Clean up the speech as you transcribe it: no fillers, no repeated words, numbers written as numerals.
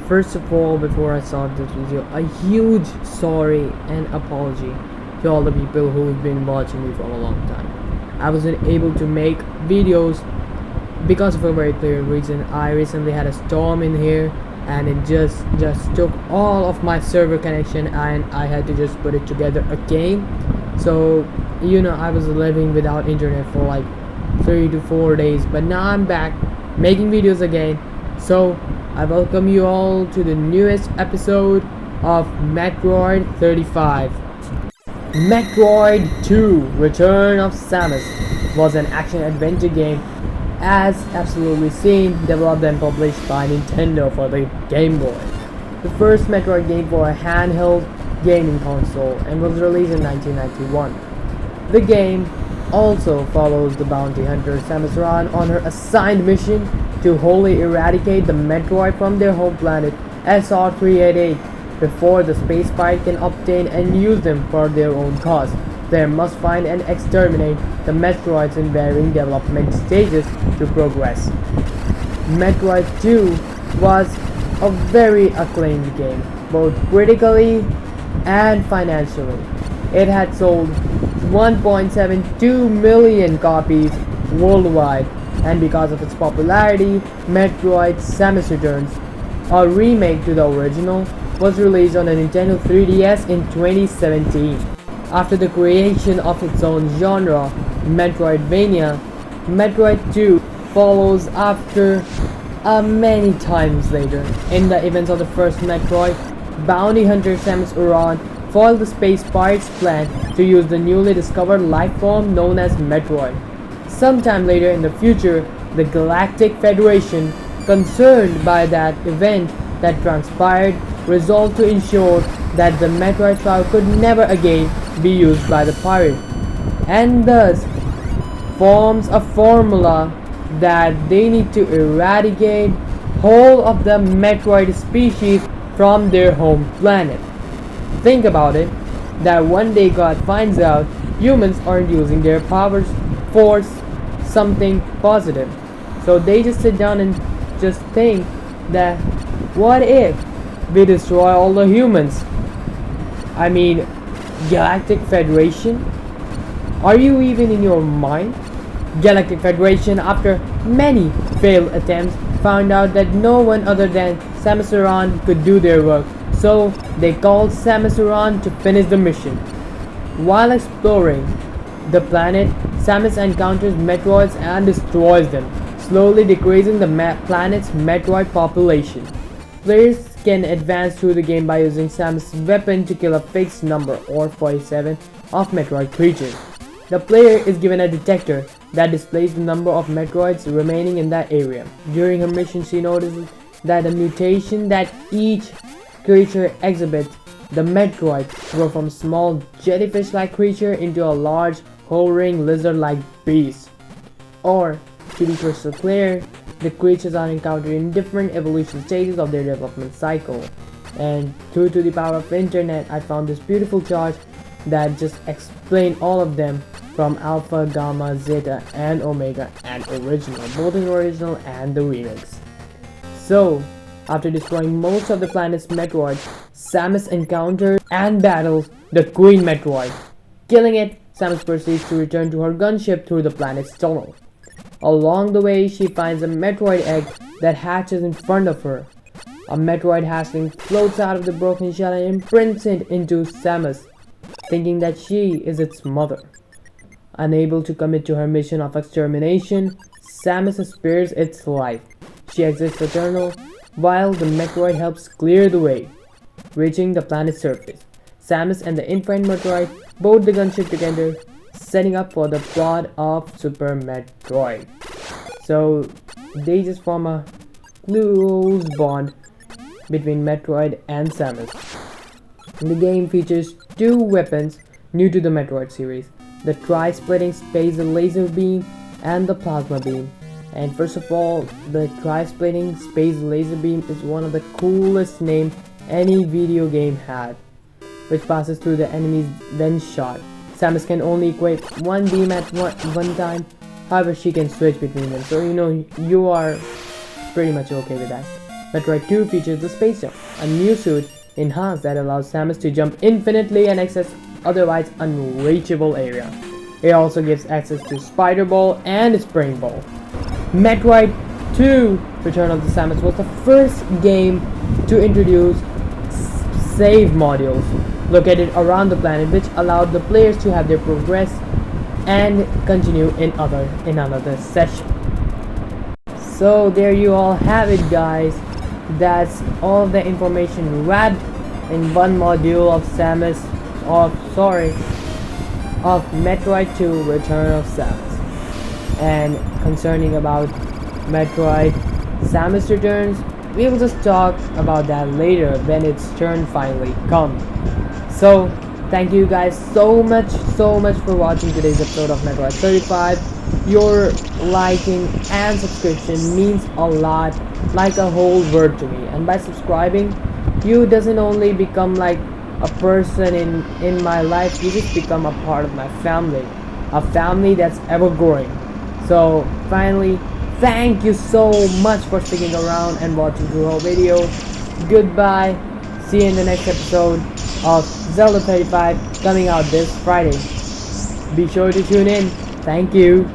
First of all, before I start this video, a huge sorry and apology to all the people who've been watching me for a long time. I wasn't able to make videos because of a very clear reason. I recently had a storm in here and it just took all of my server connection and I had to just put it together again. So I was living without internet for like 3 to 4 days, but now I'm back making videos again. So I welcome you all to the newest episode of Metroid 35. Metroid 2 Return of Samus was an action-adventure game, as absolutely seen, developed and published by Nintendo for the Game Boy. The first Metroid game for a handheld gaming console and was released in 1991. The game also follows the bounty hunter Samus Aran on her assigned mission to wholly eradicate the Metroid from their home planet SR388 before the space pirate can obtain and use them for their own cause. They must find and exterminate the Metroids in varying development stages to progress. Metroid 2 was a very acclaimed game, both critically and financially. It had sold 1.72 million copies worldwide, and because of its popularity, Metroid Samus Returns, a remake to the original, was released on the Nintendo 3DS in 2017. After the creation of its own genre, Metroidvania, Metroid 2 follows after many times later. In the events of the first Metroid, bounty hunter Samus Aran foiled the space pirate's plan to use the newly discovered life form known as Metroid. Sometime later in the future, the Galactic Federation, concerned by that event that transpired, resolved to ensure that the Metroid's power could never again be used by the pirate, and thus forms a formula that they need to eradicate whole of the Metroid species from their home planet. Think about it, that one day God finds out humans aren't using their powers for something positive. So they just sit down and just think that what if we destroy all the humans? I mean, Galactic Federation? Are you even in your mind? Galactic Federation, after many failed attempts, found out that no one other than Samus Aran could do their work. So they called Samus Aran to finish the mission. While exploring the planet, Samus encounters Metroids and destroys them, slowly decreasing the planet's Metroid population. Players can advance through the game by using Samus' weapon to kill a fixed number, or 47, of Metroid creatures. The player is given a detector that displays the number of Metroids remaining in that area. During her mission, she notices that the mutation that each creature exhibits, the Metroid grow from small jellyfish-like creature into a large, hovering lizard-like beast. Or, to be crystal clear, the creatures are encountered in different evolution stages of their development cycle. And due to the power of internet, I found this beautiful chart that just explained all of them from Alpha, Gamma, Zeta, and Omega, and original, both in original and the remix. So, after destroying most of the planet's Metroids, Samus encounters and battles the Queen Metroid. Killing it, Samus proceeds to return to her gunship through the planet's tunnel. Along the way, she finds a Metroid egg that hatches in front of her. A Metroid hatchling floats out of the broken shell and imprints it into Samus, thinking that she is its mother. Unable to commit to her mission of extermination, Samus spares its life. She exits the tunnel while the Metroid helps clear the way, reaching the planet's surface. Samus and the Infinite Metroid board the gunship together, setting up for the plot of Super Metroid. So they just form a close bond between Metroid and Samus. The game features two weapons new to the Metroid series, the tri-splitting space laser beam and the plasma beam. And first of all, the tri-splitting space laser beam is one of the coolest names any video game had, which passes through the enemies when shot. Samus can only equip one beam at one time, however she can switch between them, so you are pretty much okay with that. Metroid 2 features the Space Jump, a new suit enhanced that allows Samus to jump infinitely and access otherwise unreachable area. It also gives access to Spider Ball and Spring Ball. Metroid 2 Return of the Samus was the first game to introduce save modules located around the planet, which allowed the players to have their progress and continue in another session. So there you all have it, guys. That's all the information wrapped in one module of of Metroid 2 Return of Samus. And concerning about Metroid Samus Returns, we will just talk about that later when its turn finally comes. So thank you guys so much for watching today's episode of Metroid 35. Your liking and subscription means a lot, like a whole word to me. And by subscribing, you doesn't only become like a person in my life, you just become a part of my family, a family that's ever growing. So finally, thank you so much for sticking around and watching the whole video. Goodbye, see you in the next episode of Zelda 35 coming out this Friday. Be sure to tune in. Thank you.